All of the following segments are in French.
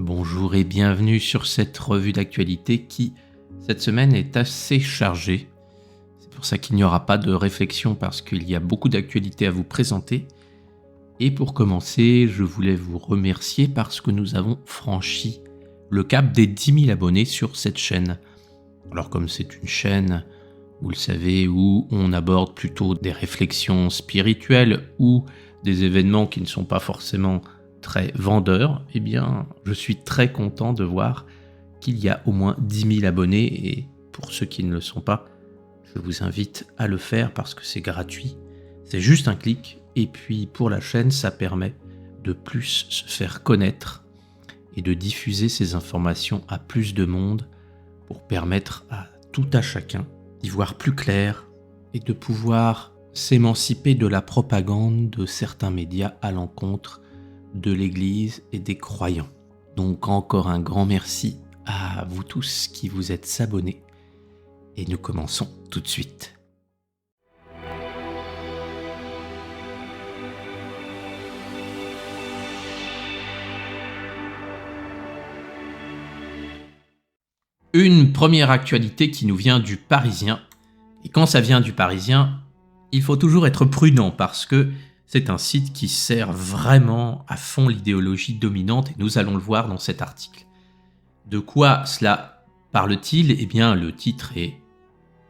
Bonjour et bienvenue sur cette revue d'actualité qui, cette semaine, est assez chargée. C'est pour ça qu'il n'y aura pas de réflexion parce qu'il y a beaucoup d'actualités à vous présenter. Et pour commencer, je voulais vous remercier parce que nous avons franchi le cap des 10 000 abonnés sur cette chaîne. Alors comme c'est une chaîne, vous le savez, où on aborde plutôt des réflexions spirituelles ou des événements qui ne sont pas forcément très vendeur, eh bien, je suis très content de voir qu'il y a au moins 10 000 abonnés et pour ceux qui ne le sont pas, je vous invite à le faire parce que c'est gratuit. C'est juste un clic et puis pour la chaîne, ça permet de plus se faire connaître et de diffuser ces informations à plus de monde pour permettre à tout à chacun d'y voir plus clair et de pouvoir s'émanciper de la propagande de certains médias à l'encontre de l'Église et des croyants. Donc encore un grand merci à vous tous qui vous êtes abonnés et nous commençons tout de suite. Une première actualité qui nous vient du Parisien. Et quand ça vient du Parisien, il faut toujours être prudent parce que c'est un site qui sert vraiment à fond l'idéologie dominante et nous allons le voir dans cet article. De quoi cela parle-t-il ? Eh bien, le titre est,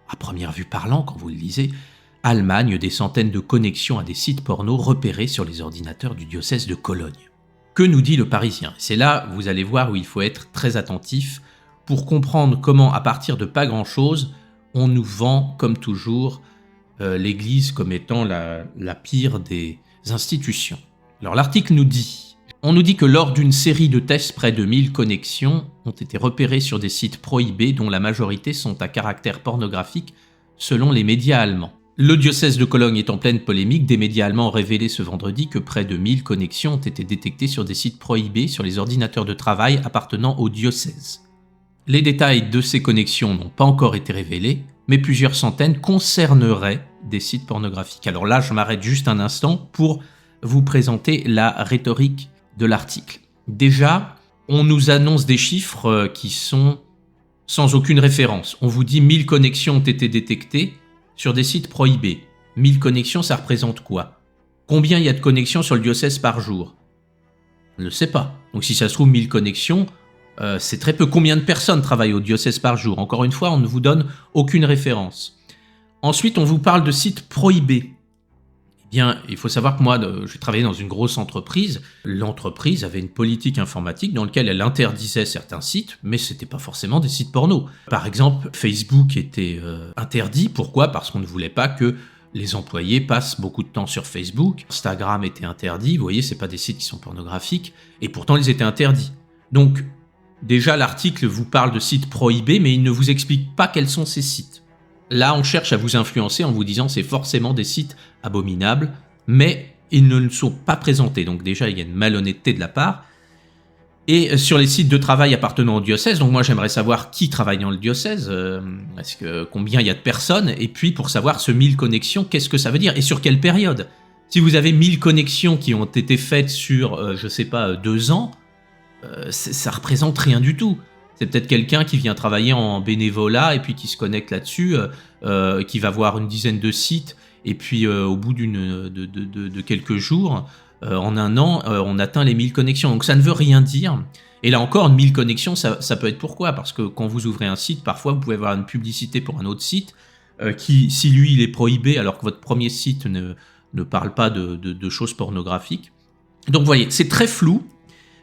à première vue parlant, quand vous le lisez, « Allemagne, des centaines de connexions à des sites porno repérés sur les ordinateurs du diocèse de Cologne ». Que nous dit le Parisien ? C'est là, vous allez voir, où il faut être très attentif pour comprendre comment, à partir de pas grand-chose, on nous vend, comme toujours, l'Église comme étant la pire des institutions. Alors l'article nous dit, on nous dit que lors d'une série de tests, près de 1000 connexions ont été repérées sur des sites prohibés dont la majorité sont à caractère pornographique selon les médias allemands. Le diocèse de Cologne est en pleine polémique, des médias allemands ont révélé ce vendredi que près de 1000 connexions ont été détectées sur des sites prohibés sur les ordinateurs de travail appartenant au diocèse. Les détails de ces connexions n'ont pas encore été révélés, mais plusieurs centaines concerneraient des sites pornographiques. Alors là, je m'arrête juste un instant pour vous présenter la rhétorique de l'article. Déjà, on nous annonce des chiffres qui sont sans aucune référence. On vous dit 1000 connexions ont été détectées sur des sites prohibés. 1000 connexions, ça représente quoi ? Combien il y a de connexions sur le diocèse par jour ? On ne le sait pas. Donc si ça se trouve 1000 connexions, c'est très peu. Combien de personnes travaillent au diocèse par jour ? Encore une fois, on ne vous donne aucune référence. Ensuite, on vous parle de sites prohibés. Eh bien, il faut savoir que moi, j'ai travaillé dans une grosse entreprise. L'entreprise avait une politique informatique dans laquelle elle interdisait certains sites, mais ce n'était pas forcément des sites porno. Par exemple, Facebook était interdit. Pourquoi ? Parce qu'on ne voulait pas que les employés passent beaucoup de temps sur Facebook. Instagram était interdit. Vous voyez, ce n'est pas des sites qui sont pornographiques. Et pourtant, ils étaient interdits. Donc, déjà, l'article vous parle de sites prohibés, mais il ne vous explique pas quels sont ces sites. Là, on cherche à vous influencer en vous disant c'est forcément des sites abominables, mais ils ne le sont pas présentés. Donc déjà, il y a une malhonnêteté de la part. Et sur les sites de travail appartenant au diocèse, donc moi j'aimerais savoir qui travaille dans le diocèse, combien il y a de personnes, et puis pour savoir ce 1000 connexions, qu'est-ce que ça veut dire et sur quelle période. Si vous avez 1000 connexions qui ont été faites sur, 2 ans, ça représente rien du tout. C'est peut-être quelqu'un qui vient travailler en bénévolat et puis qui se connecte là-dessus, qui va voir une dizaine de sites et puis au bout de quelques jours, en un an, on atteint les 1000 connexions. Donc ça ne veut rien dire. Et là encore, 1000 connexions, ça peut être pourquoi ? Parce que quand vous ouvrez un site, parfois vous pouvez avoir une publicité pour un autre site qui, si lui il est prohibé alors que votre premier site ne parle pas de choses pornographiques. Donc vous voyez, c'est très flou.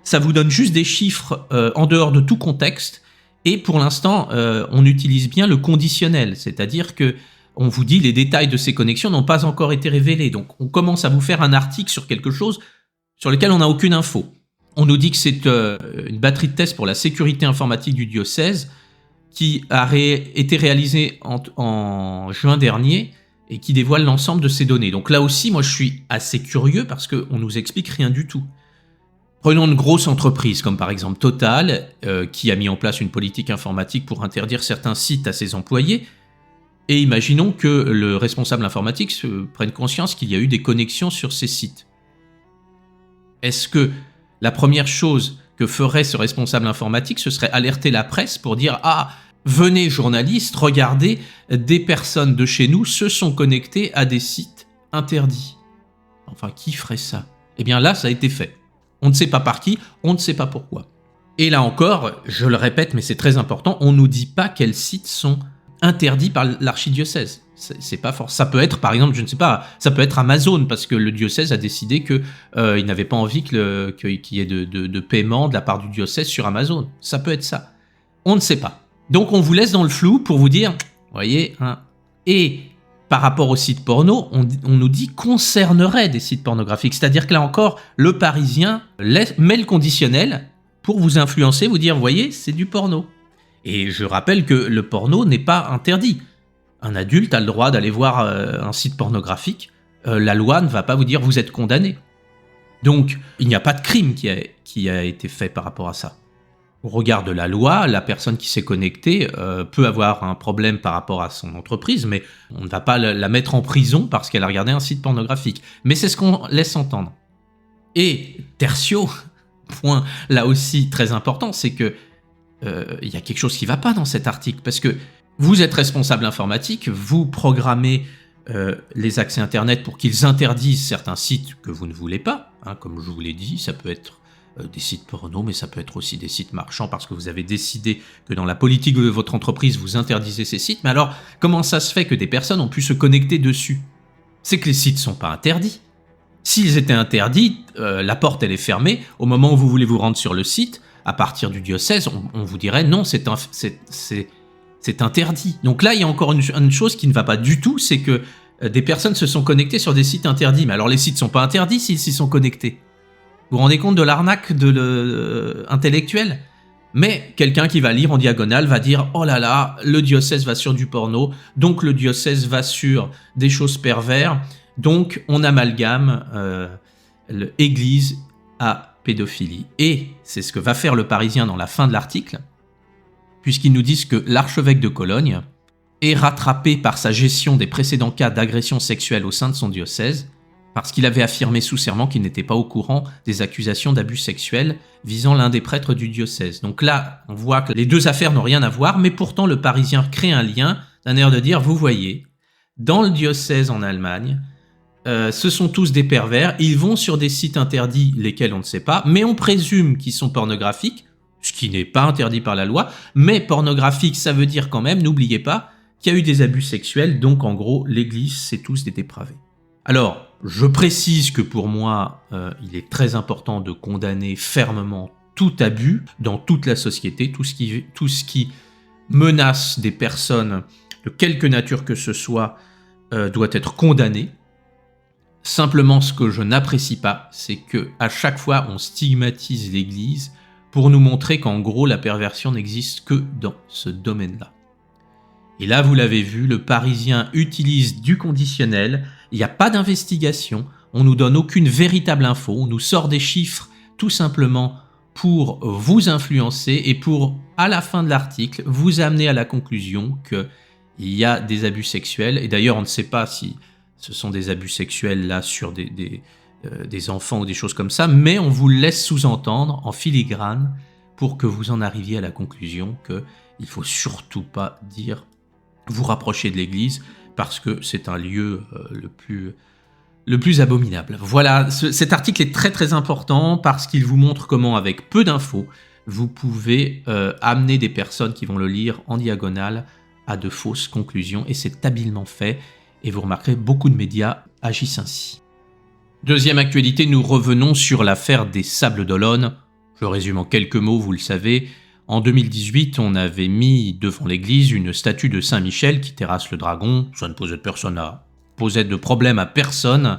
Ça vous donne juste des chiffres en dehors de tout contexte. Et pour l'instant, on utilise bien le conditionnel. C'est-à-dire que on vous dit les détails de ces connexions n'ont pas encore été révélés. Donc on commence à vous faire un article sur quelque chose sur lequel on n'a aucune info. On nous dit que c'est une batterie de tests pour la sécurité informatique du diocèse qui a été réalisée en juin dernier et qui dévoile l'ensemble de ces données. Donc là aussi, moi je suis assez curieux parce qu'on nous explique rien du tout. Prenons une grosse entreprise comme par exemple Total, qui a mis en place une politique informatique pour interdire certains sites à ses employés. Et imaginons que le responsable informatique prenne conscience qu'il y a eu des connexions sur ces sites. Est-ce que la première chose que ferait ce responsable informatique, ce serait alerter la presse pour dire « Ah, venez journalistes, regardez, des personnes de chez nous se sont connectées à des sites interdits. » Enfin, qui ferait ça? Eh bien là, ça a été fait. On ne sait pas par qui, on ne sait pas pourquoi. Et là encore, je le répète, mais c'est très important, on ne nous dit pas quels sites sont interdits par l'archidiocèse. C'est pas fort. Ça peut être, par exemple, je ne sais pas, ça peut être Amazon, parce que le diocèse a décidé qu'il n'avait pas envie qu'il y ait de paiement de la part du diocèse sur Amazon. Ça peut être ça. On ne sait pas. Donc on vous laisse dans le flou pour vous dire, voyez, hein. Et par rapport aux sites porno, on nous dit concernerait des sites pornographiques. C'est-à-dire que là encore, le Parisien met le conditionnel pour vous influencer, vous dire, voyez, c'est du porno. Et je rappelle que le porno n'est pas interdit. Un adulte a le droit d'aller voir un site pornographique. La loi ne va pas vous dire vous êtes condamné. Donc, il n'y a pas de crime qui a été fait par rapport à ça. Au regard de la loi, la personne qui s'est connectée peut avoir un problème par rapport à son entreprise, mais on ne va pas la mettre en prison parce qu'elle a regardé un site pornographique. Mais c'est ce qu'on laisse entendre. Et tertio, point là aussi très important, c'est que il y a quelque chose qui ne va pas dans cet article, parce que vous êtes responsable informatique, vous programmez les accès Internet pour qu'ils interdisent certains sites que vous ne voulez pas, hein, comme je vous l'ai dit, ça peut être des sites porno, mais ça peut être aussi des sites marchands, parce que vous avez décidé que dans la politique de votre entreprise, vous interdisez ces sites. Mais alors, comment ça se fait que des personnes ont pu se connecter dessus? C'est que les sites ne sont pas interdits. S'ils étaient interdits, la porte elle est fermée, au moment où vous voulez vous rendre sur le site, à partir du diocèse, on vous dirait non, c'est interdit. Donc là, il y a encore une chose qui ne va pas du tout, c'est que des personnes se sont connectées sur des sites interdits. Mais alors les sites ne sont pas interdits s'ils s'y sont connectés. Vous vous rendez compte de l'arnaque intellectuelle? Mais quelqu'un qui va lire en diagonale va dire « Oh là là, le diocèse va sur du porno, donc le diocèse va sur des choses pervers, donc on amalgame l'église à pédophilie. » Et c'est ce que va faire le Parisien dans la fin de l'article, puisqu'ils nous disent que l'archevêque de Cologne est rattrapé par sa gestion des précédents cas d'agression sexuelle au sein de son diocèse, parce qu'il avait affirmé sous serment qu'il n'était pas au courant des accusations d'abus sexuels visant l'un des prêtres du diocèse. Donc là, on voit que les deux affaires n'ont rien à voir, mais pourtant le Parisien crée un lien, d'un air de dire, vous voyez, dans le diocèse en Allemagne, ce sont tous des pervers, ils vont sur des sites interdits, lesquels on ne sait pas, mais on présume qu'ils sont pornographiques, ce qui n'est pas interdit par la loi, mais pornographique, ça veut dire quand même, n'oubliez pas, qu'il y a eu des abus sexuels, donc en gros, l'Église, c'est tous des dépravés. Alors, je précise que pour moi, il est très important de condamner fermement tout abus dans toute la société, tout ce qui menace des personnes de quelque nature que ce soit doit être condamné. Simplement, ce que je n'apprécie pas, c'est que à chaque fois, on stigmatise l'Église pour nous montrer qu'en gros, la perversion n'existe que dans ce domaine-là. Et là, vous l'avez vu, le Parisien utilise du conditionnel, il n'y a pas d'investigation, on nous donne aucune véritable info, on nous sort des chiffres tout simplement pour vous influencer et pour, à la fin de l'article, vous amener à la conclusion qu'il y a des abus sexuels. Et d'ailleurs, on ne sait pas si ce sont des abus sexuels là sur des enfants ou des choses comme ça, mais on vous laisse sous-entendre en filigrane pour que vous en arriviez à la conclusion qu'il ne faut surtout pas vous rapprocher de l'Église parce que c'est un lieu le plus abominable. Voilà, cet article est très très important parce qu'il vous montre comment, avec peu d'infos, vous pouvez amener des personnes qui vont le lire en diagonale à de fausses conclusions, et c'est habilement fait, et vous remarquerez beaucoup de médias agissent ainsi. Deuxième actualité, nous revenons sur l'affaire des Sables d'Olonne. Je résume en quelques mots, vous le savez. En 2018, on avait mis devant l'église une statue de Saint-Michel qui terrasse le dragon. Ça ne posait de problème à personne.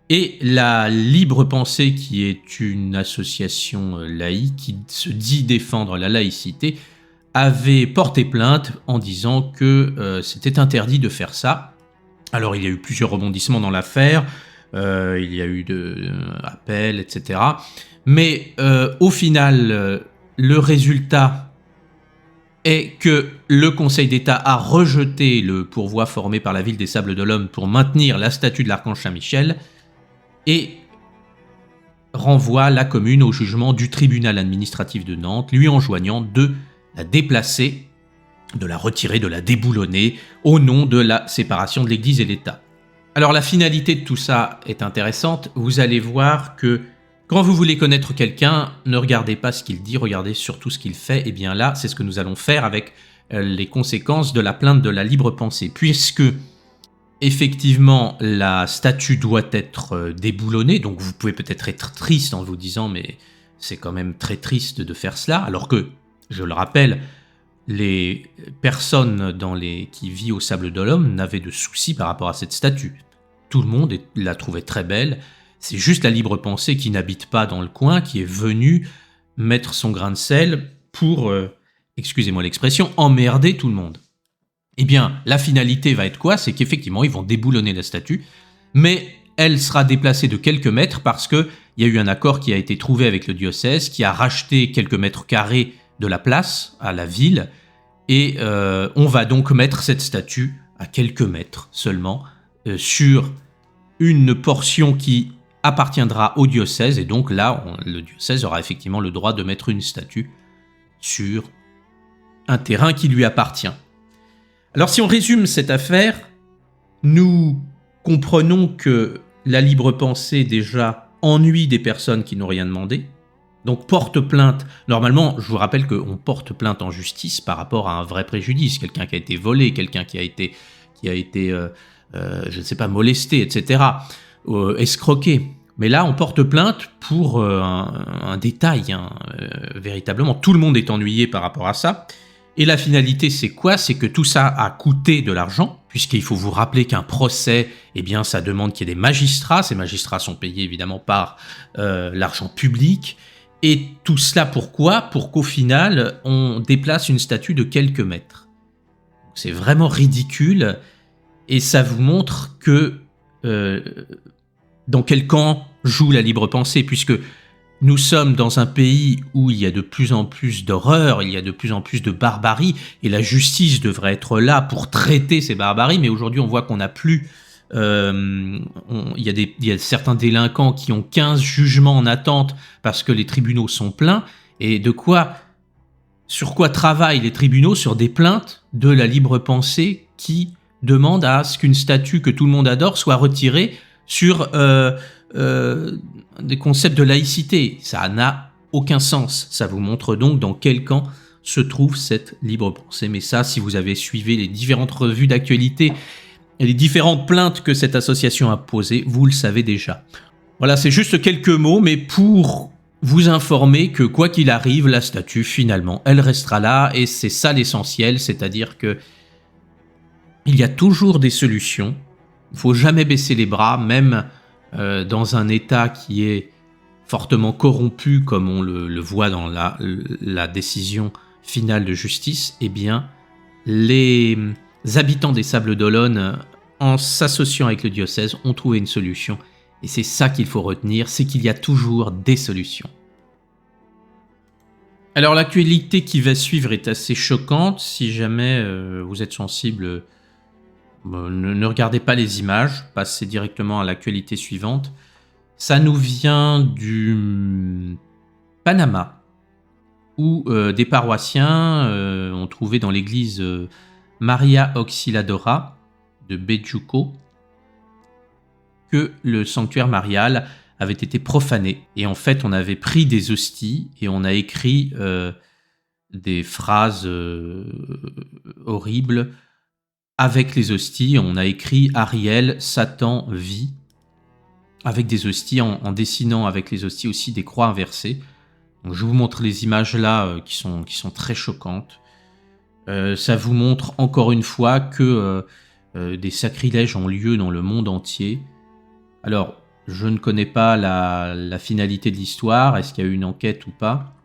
Et la Libre Pensée, qui est une association laïque qui se dit défendre la laïcité, avait porté plainte en disant que c'était interdit de faire ça. Alors il y a eu plusieurs rebondissements dans l'affaire, il y a eu appels, etc. Mais au final, le résultat est que le Conseil d'État a rejeté le pourvoi formé par la ville des Sables d'Olonne pour maintenir la statue de l'archange Saint-Michel. Et renvoie la commune au jugement du tribunal administratif de Nantes, lui enjoignant de la déplacer, de la retirer, de la déboulonner, au nom de la séparation de l'Église et l'État. Alors la finalité de tout ça est intéressante. Vous allez voir que quand vous voulez connaître quelqu'un, ne regardez pas ce qu'il dit, regardez surtout ce qu'il fait. Et bien là, c'est ce que nous allons faire avec les conséquences de la plainte de la libre pensée. Puisque, effectivement, la statue doit être déboulonnée, donc vous pouvez peut-être être triste en vous disant « mais c'est quand même très triste de faire cela », alors que, je le rappelle, les personnes qui vivent au Sable d'Olonne n'avaient de soucis par rapport à cette statue. Tout le monde la trouvait très belle. C'est juste la libre pensée qui n'habite pas dans le coin, qui est venue mettre son grain de sel pour, excusez-moi l'expression, emmerder tout le monde. Eh bien, la finalité va être quoi? C'est qu'effectivement, ils vont déboulonner la statue, mais elle sera déplacée de quelques mètres parce qu'il y a eu un accord qui a été trouvé avec le diocèse, qui a racheté quelques mètres carrés de la place à la ville, et on va donc mettre cette statue à quelques mètres seulement sur une portion qui appartiendra au diocèse, et donc là, le diocèse aura effectivement le droit de mettre une statue sur un terrain qui lui appartient. Alors si on résume cette affaire, nous comprenons que la libre pensée déjà ennuie des personnes qui n'ont rien demandé, donc porte plainte. Normalement, je vous rappelle qu'on porte plainte en justice par rapport à un vrai préjudice, quelqu'un qui a été volé, quelqu'un qui a été je ne sais pas, molesté, etc., escroqué. Mais là, on porte plainte pour un détail, véritablement. Tout le monde est ennuyé par rapport à ça. Et la finalité, c'est quoi? C'est que tout ça a coûté de l'argent, puisqu'il faut vous rappeler qu'un procès, eh bien, ça demande qu'il y ait des magistrats. Ces magistrats sont payés évidemment par l'argent public. Et tout cela pourquoi? Pour qu'au final, on déplace une statue de quelques mètres. C'est vraiment ridicule. Et ça vous montre que dans quel camp joue la libre pensée, puisque nous sommes dans un pays où il y a de plus en plus d'horreur, il y a de plus en plus de barbarie, et la justice devrait être là pour traiter ces barbaries, mais aujourd'hui on voit qu'on n'a plus... il y a certains délinquants qui ont 15 jugements en attente parce que les tribunaux sont pleins, et sur quoi travaillent les tribunaux? Sur des plaintes de la libre pensée qui demandent à ce qu'une statue que tout le monde adore soit retirée sur des concepts de laïcité. Ça n'a aucun sens. Ça vous montre donc dans quel camp se trouve cette libre pensée. Mais ça, si vous avez suivi les différentes revues d'actualité et les différentes plaintes que cette association a posées, vous le savez déjà. Voilà, c'est juste quelques mots, mais pour vous informer que quoi qu'il arrive, la statue, finalement, elle restera là, et c'est ça l'essentiel, c'est-à-dire que il y a toujours des solutions. Il ne faut jamais baisser les bras, même dans un État qui est fortement corrompu, comme on le voit dans la décision finale de justice. Eh bien, les habitants des Sables d'Olonne, en s'associant avec le diocèse, ont trouvé une solution. Et c'est ça qu'il faut retenir, c'est qu'il y a toujours des solutions. Alors l'actualité qui va suivre est assez choquante. Si jamais vous êtes sensible, ne regardez pas les images, passez directement à l'actualité suivante. Ça nous vient du Panama, où des paroissiens ont trouvé dans l'église Maria Auxiliadora de Bejuco que le sanctuaire marial avait été profané. Et en fait, on avait pris des hosties et on a écrit des phrases horribles avec les hosties. On a écrit « Ariel, Satan, vit » avec des hosties, en dessinant avec les hosties aussi des croix inversées. Donc, je vous montre les images là qui sont très choquantes. Ça vous montre encore une fois que des sacrilèges ont lieu dans le monde entier. Alors, je ne connais pas la finalité de l'histoire, est-ce qu'il y a eu une enquête ou pas.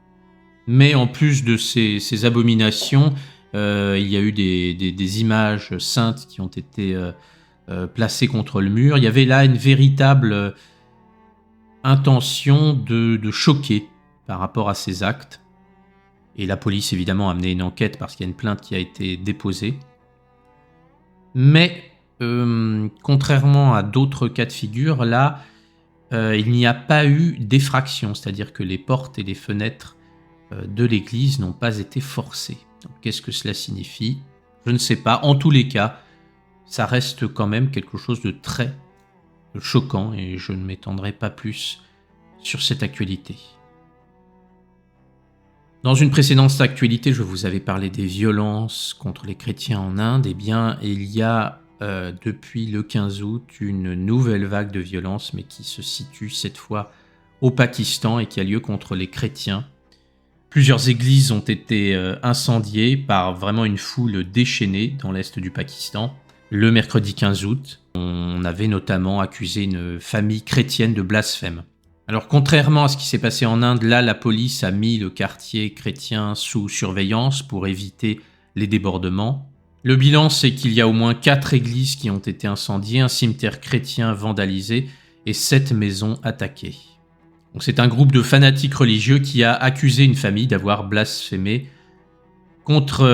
Mais en plus de ces abominations, il y a eu des images saintes qui ont été placées contre le mur. Il y avait là une véritable intention de choquer par rapport à ces actes. Et la police, évidemment, a mené une enquête parce qu'il y a une plainte qui a été déposée. Mais, contrairement à d'autres cas de figure, là, il n'y a pas eu d'effraction, c'est-à-dire que les portes et les fenêtres de l'église n'ont pas été forcées. Qu'est-ce que cela signifie? Je ne sais pas. En tous les cas, ça reste quand même quelque chose de très choquant et je ne m'étendrai pas plus sur cette actualité. Dans une précédente actualité, je vous avais parlé des violences contre les chrétiens en Inde. Eh bien, il y a depuis le 15 août une nouvelle vague de violence, mais qui se situe cette fois au Pakistan et qui a lieu contre les chrétiens. Plusieurs églises ont été incendiées par vraiment une foule déchaînée dans l'est du Pakistan. Le mercredi 15 août, on avait notamment accusé une famille chrétienne de blasphème. Alors contrairement à ce qui s'est passé en Inde, là la police a mis le quartier chrétien sous surveillance pour éviter les débordements. Le bilan, c'est qu'il y a au moins 4 églises qui ont été incendiées, un cimetière chrétien vandalisé et 7 maisons attaquées. Donc c'est un groupe de fanatiques religieux qui a accusé une famille d'avoir blasphémé contre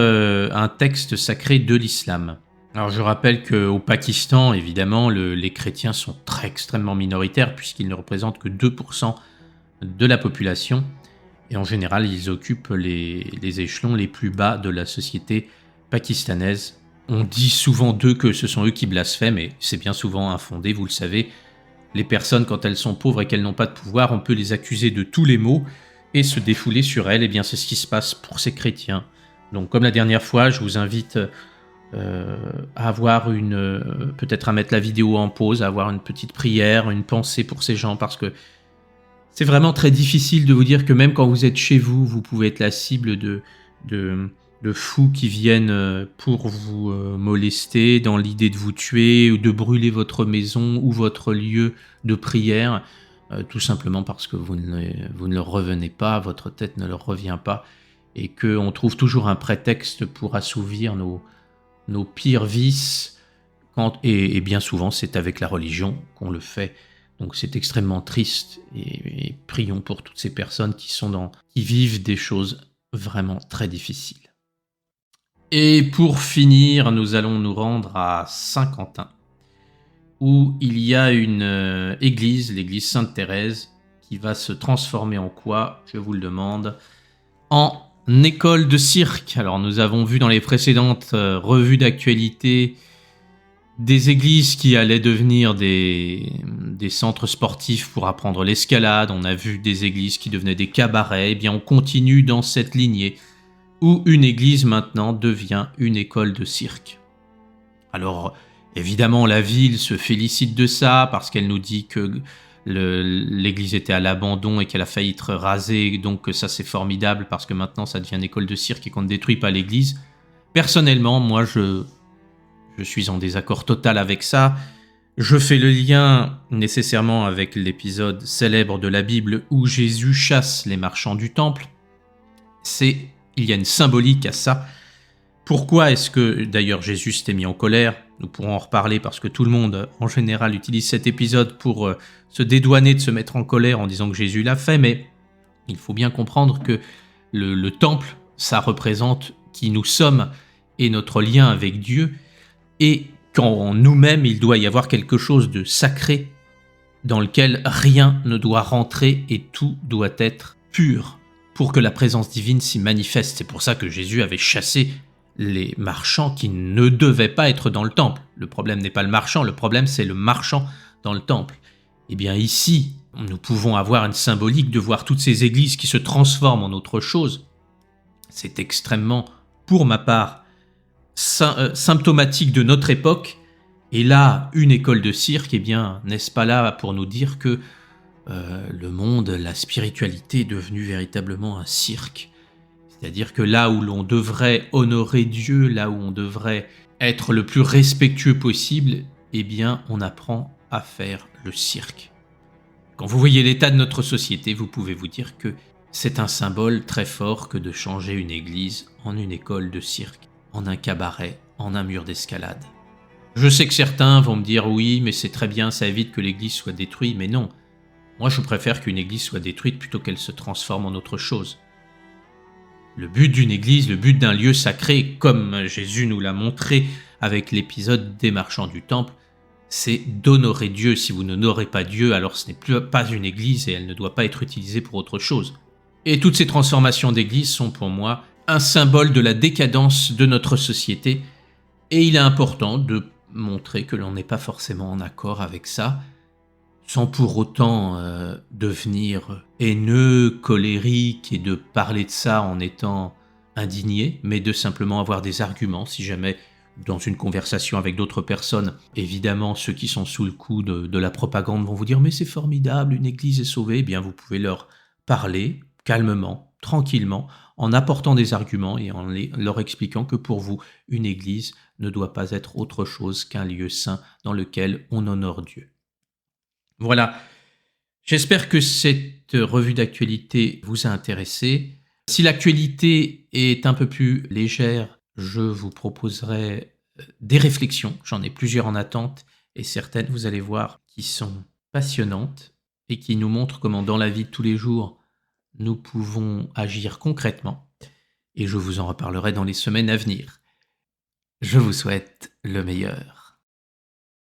un texte sacré de l'islam. Alors je rappelle qu'au Pakistan, évidemment, les chrétiens sont extrêmement minoritaires puisqu'ils ne représentent que 2% de la population. Et en général, ils occupent les échelons les plus bas de la société pakistanaise. On dit souvent d'eux que ce sont eux qui blasphèment et c'est bien souvent infondé, vous le savez. Les personnes, quand elles sont pauvres et qu'elles n'ont pas de pouvoir, on peut les accuser de tous les maux et se défouler sur elles. Et bien c'est ce qui se passe pour ces chrétiens. Donc comme la dernière fois, je vous invite à avoir peut-être à mettre la vidéo en pause, à avoir une petite prière, une pensée pour ces gens, parce que c'est vraiment très difficile de vous dire que même quand vous êtes chez vous, vous pouvez être la cible de fous qui viennent pour vous molester, dans l'idée de vous tuer ou de brûler votre maison ou votre lieu de prière, tout simplement parce que vous ne leur revenez pas, votre tête ne leur revient pas, et qu'on trouve toujours un prétexte pour assouvir nos pires vices, et bien souvent c'est avec la religion qu'on le fait. Donc c'est extrêmement triste, et prions pour toutes ces personnes qui vivent des choses vraiment très difficiles. Et pour finir, nous allons nous rendre à Saint-Quentin, où il y a une église, l'église Sainte-Thérèse, qui va se transformer en quoi, je vous le demande, en école de cirque. Alors nous avons vu dans les précédentes revues d'actualité des églises qui allaient devenir des centres sportifs pour apprendre l'escalade. On a vu des églises qui devenaient des cabarets. Eh bien on continue dans cette lignée où une église maintenant devient une école de cirque. Alors évidemment la ville se félicite de ça parce qu'elle nous dit que l'église était à l'abandon et qu'elle a failli être rasée, donc ça c'est formidable parce que maintenant ça devient une école de cirque et qu'on ne détruit pas l'église. Personnellement, moi je suis en désaccord total avec ça. Je fais le lien nécessairement avec l'épisode célèbre de la Bible où Jésus chasse les marchands du temple. Il y a une symbolique à ça. Pourquoi est-ce que d'ailleurs Jésus s'était mis en colère? Nous pourrons en reparler parce que tout le monde en général utilise cet épisode pour se dédouaner de se mettre en colère en disant que Jésus l'a fait, mais il faut bien comprendre que le temple, ça représente qui nous sommes et notre lien avec Dieu, et qu'en nous-mêmes il doit y avoir quelque chose de sacré dans lequel rien ne doit rentrer et tout doit être pur pour que la présence divine s'y manifeste. C'est pour ça que Jésus avait chassé les marchands qui ne devaient pas être dans le temple. Le problème n'est pas le marchand, le problème c'est le marchand dans le temple. Et bien ici, nous pouvons avoir une symbolique de voir toutes ces églises qui se transforment en autre chose. C'est extrêmement, pour ma part, symptomatique de notre époque. Et là, une école de cirque, eh bien, n'est-ce pas là pour nous dire que le monde, la spiritualité est devenue véritablement un cirque? C'est-à-dire que là où l'on devrait honorer Dieu, là où on devrait être le plus respectueux possible, eh bien, on apprend à faire le cirque. Quand vous voyez l'état de notre société, vous pouvez vous dire que c'est un symbole très fort que de changer une église en une école de cirque, en un cabaret, en un mur d'escalade. Je sais que certains vont me dire oui, mais c'est très bien, ça évite que l'église soit détruite, mais non. Moi, je préfère qu'une église soit détruite plutôt qu'elle se transforme en autre chose. Le but d'une église, le but d'un lieu sacré, comme Jésus nous l'a montré avec l'épisode des marchands du temple, c'est d'honorer Dieu. Si vous n'honorez pas Dieu, alors ce n'est pas une église et elle ne doit pas être utilisée pour autre chose. Et toutes ces transformations d'église sont pour moi un symbole de la décadence de notre société. Et il est important de montrer que l'on n'est pas forcément en accord avec ça, sans pour autant devenir haineux, colérique et de parler de ça en étant indigné, mais de simplement avoir des arguments. Si jamais dans une conversation avec d'autres personnes, évidemment ceux qui sont sous le coup de la propagande vont vous dire « mais c'est formidable, une église est sauvée », eh bien vous pouvez leur parler calmement, tranquillement, en apportant des arguments et en leur expliquant que pour vous, une église ne doit pas être autre chose qu'un lieu saint dans lequel on honore Dieu. Voilà, j'espère que cette revue d'actualité vous a intéressé. Si l'actualité est un peu plus légère, je vous proposerai des réflexions. J'en ai plusieurs en attente et certaines, vous allez voir, qui sont passionnantes et qui nous montrent comment dans la vie de tous les jours, nous pouvons agir concrètement. Et je vous en reparlerai dans les semaines à venir. Je vous souhaite le meilleur.